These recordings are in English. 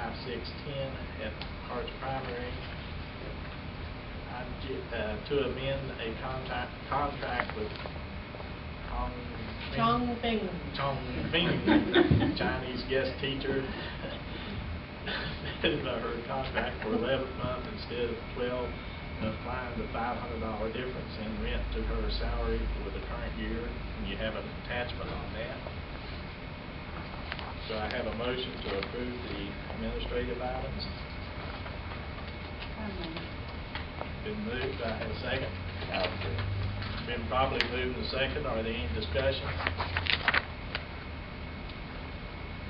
5610 at Harts Primary. To amend a contract with Chongbing Chinese guest teacher. Her contract for 11th month instead of 12, applying the $500 difference in rent to her salary for the current year. And you have an attachment on that. So I have a motion to approve the administrative items. Been moved. I have a second. Been properly moved and second. Are there any discussion?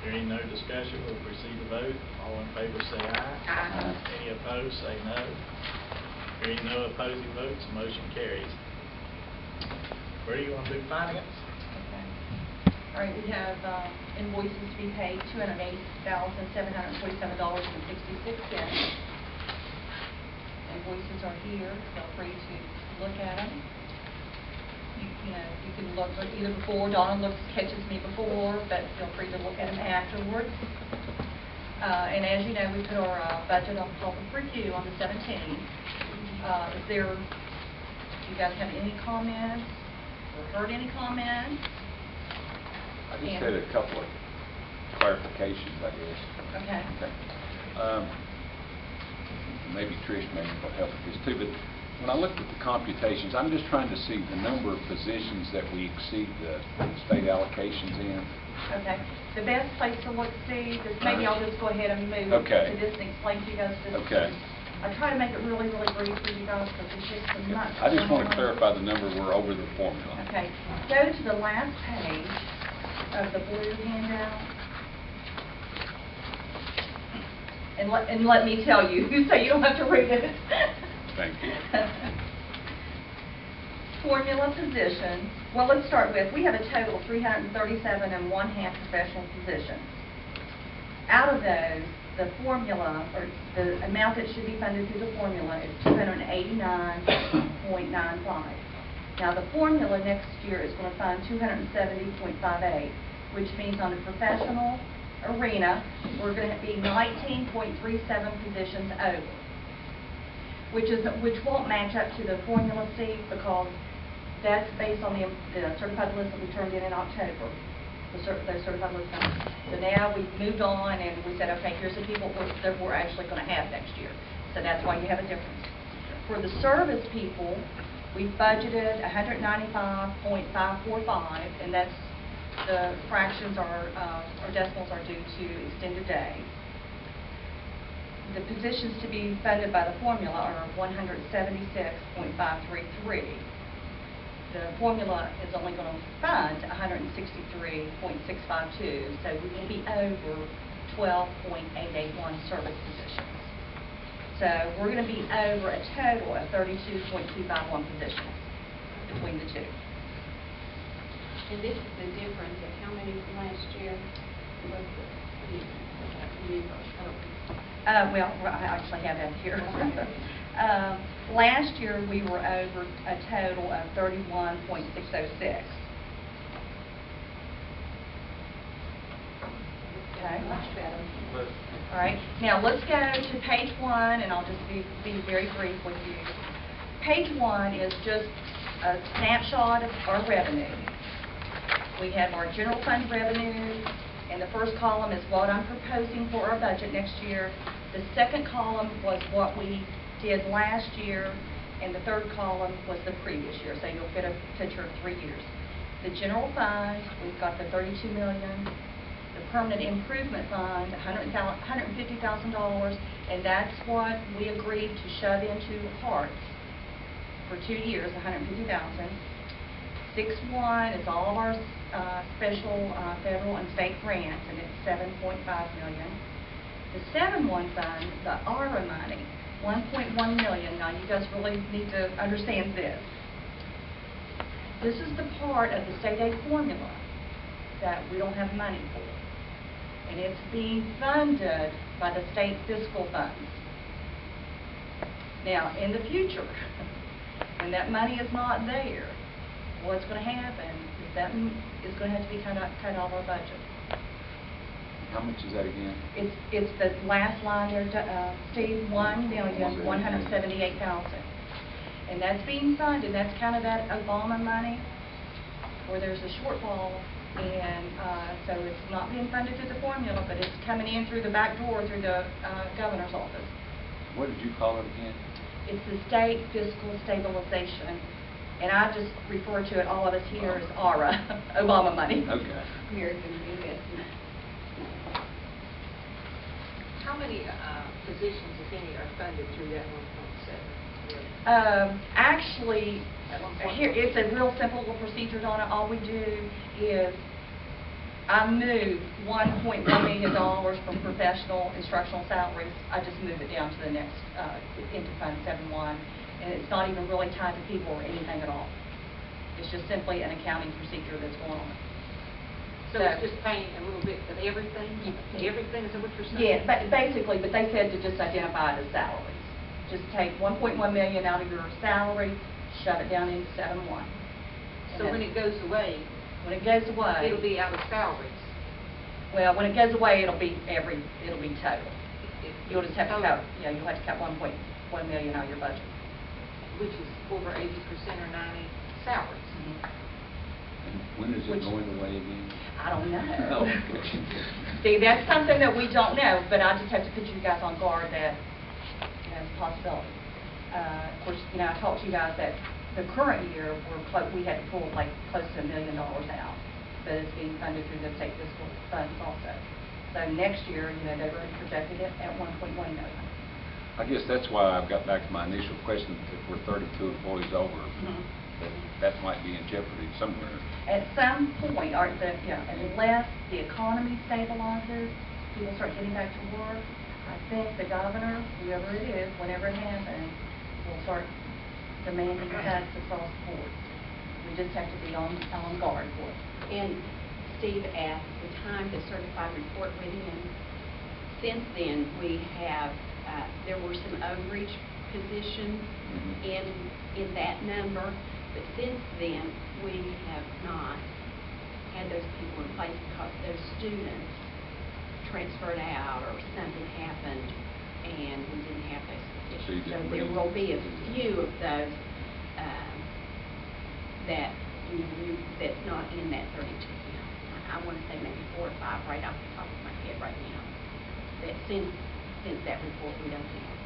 There ain't no discussion. We'll proceed to vote. All in favor say aye. Aye. Any opposed say no. There ain't no opposing votes. Motion carries. Where do you want to do finance? Okay. All right, we have invoices to be paid, $208,747.66. Invoices are here. Feel free to look at them. You know, you can look either before. Donna catches me before, but feel free to look at them afterwards. And as you know, we put our budget on public review on the 17th. Do you guys have any comments or heard any comments? I just had a couple of clarifications, I guess. Okay. Maybe Trish may help with this too, but when I looked at the computations, I'm just trying to see the number of positions that we exceed the state allocations in. Okay. The best place to look, see, this, maybe I'll just go ahead and move Okay. to this and explain to you guys this. Okay. I try to make it really, really brief for you guys because it's just some nuts. I just want to clarify the number. We're over the formula. Okay. Go to the last page of the blue handout. And let me tell you, so you don't have to read it. Thank you. Formula positions. Well, let's start with, we have a total of 337.5 professional positions. Out of those, the formula, or the amount that should be funded through the formula is $289.95. Now, the formula next year is going to fund $270.58, which means on the professional arena, we're going to be 19.37 positions over, which won't match up to the formula C because that's based on the certified list that we turned in October, those certified list forms. So now we've moved on and we said, okay, here's the people that we're actually going to have next year. So that's why you have a difference. For the service people, we've budgeted $195.545, and that's the fractions or decimals are due to extended day. The positions to be funded by the formula are 176.533. The formula is only going to fund 163.652, so we will be over 12.881 service positions. So we're going to be over a total of 32.251 positions between the two. And this is the difference of how many last year was Well, I actually have that here. Last year we were over a total of 31.606. Okay. much better. All right. Now let's go to page 1, and I'll just be very brief with you. Page 1 is just a snapshot of our revenue. We have our general fund revenue, and the first column is what I'm proposing for our budget next year. The second column was what we did last year, and the third column was the previous year, so you'll get a picture of 3 years. The general fund, we've got the $32 million. The permanent improvement fund, $150,000, and that's what we agreed to shove into Harts for 2 years, $150,000. 6-1 is all of our special federal and state grants, and it's $7.5 million. The 7-1 fund, the ARA money, $1.1 million. Now you guys really need to understand this. This is the part of the state aid formula that we don't have money for, and it's being funded by the state fiscal funds. Now, in the future, when that money is not there, what's going to happen is that is going to have to be cut out of our budget. How much is that again? It's the last line there, Steve, 1,178,000. And that's being funded, that's kind of that Obama money where there's a shortfall, and so it's not being funded through the formula, but it's coming in through the back door through the governor's office. What did you call it again? It's the state fiscal stabilization, and I just refer to it, all of us here, as ARA, Obama money. Okay. American Investment. How many positions, if any, are funded through that 1.7? Actually, At 1.1. here, it's a real simple little procedure, Donna. All we do is I move $1.1 million from professional instructional salaries. I just move it down to the next, into Fund 7-1, and it's not even really tied to people or anything at all. It's just simply an accounting procedure that's going on. So it's just paying a little bit of everything? Everything, is that what you're saying? Yeah, but basically, but they said to just identify it as salaries. Just take $1.1 million out of your salary, shove it down into 7-1. So when it goes away, When it goes away. it'll be out of salaries? Well, when it goes away, it'll be total. You'll just have to Total. cut, yeah, you'll have to cut $1.1 million out of your budget. Which is over 80% or 90 salaries. And when is it Which- going away again? I don't know. Oh, okay. See, that's something that we don't know, but I just have to put you guys on guard that, it's a possibility. Of course, I talked to you guys that the current year, we had to pull like close to $1 million out, but it's being funded through the state fiscal funds also. So next year, they've already projected it at $1.1 million. I guess that's why I've got back to my initial question, if we're 32 employees over, that might be in jeopardy somewhere. At some point, unless the economy stabilizes, people start getting back to work, I think the governor, whoever it is, whenever it happens, will start demanding cuts across the board. We just have to be on guard for it. And Steve, at the time the certified report went in, since then, we have, there were some overreach positions in that number, but since then, we have not had those people in place because those students transferred out or something happened and we didn't have those So you positions. So didn't there bring- will be a few of those that that's not in that 32 now. I want to say maybe 4 or 5 right off the top of my head right now. That since that report we don't have.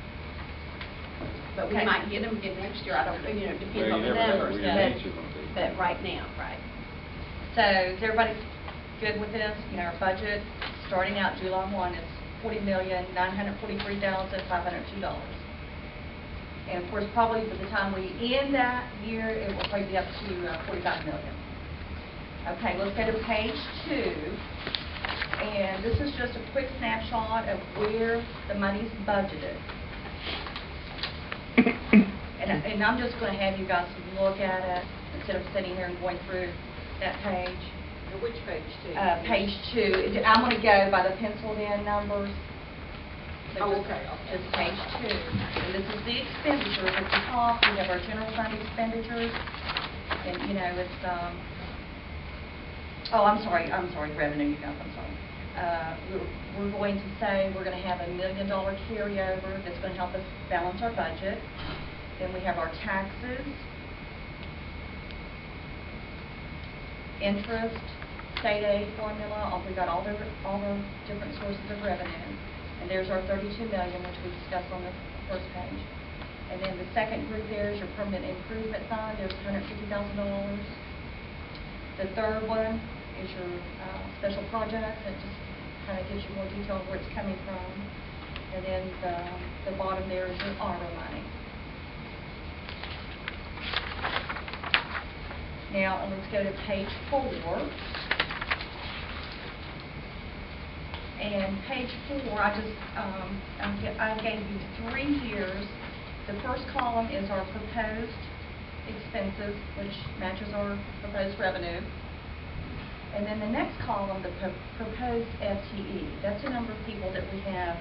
But we Okay. might get them again next year. I don't know. It depends Well, on you the never know numbers. where your needs are gonna be. But right now, right. So is everybody good with this? Our budget starting out July 1 is $40,943,502. And of course, probably by the time we end that year, it will probably be up to $45 million. Okay, let's go to page 2. And this is just a quick snapshot of where the money's budgeted. And I'm just going to have you guys look at it instead of sitting here and going through that page. Now, which page, too? Page 2. I'm going to go by the penciled in numbers. So Oh, just- okay. Just page 2. And this is the expenditures. At the top, we have our general fund expenditures. And, it's, I'm sorry, revenue, you guys, I'm sorry. We're going to say we're going to have $1 million carryover that's going to help us balance our budget. Then we have our taxes, interest, state aid formula. We got all the different sources of revenue. And there's our $32 million, which we discussed on the first page. And then the second group there is your permanent improvement fund. There's $150,000. The third one is your special projects. It just kind of gives you more detail of where it's coming from. And then the bottom there is your ARPA money. Now, let's go to page 4. And page 4, I gave you 3 years. The first column is our proposed expenses, which matches our proposed revenue. And then the next column, the proposed FTE. That's the number of people that we have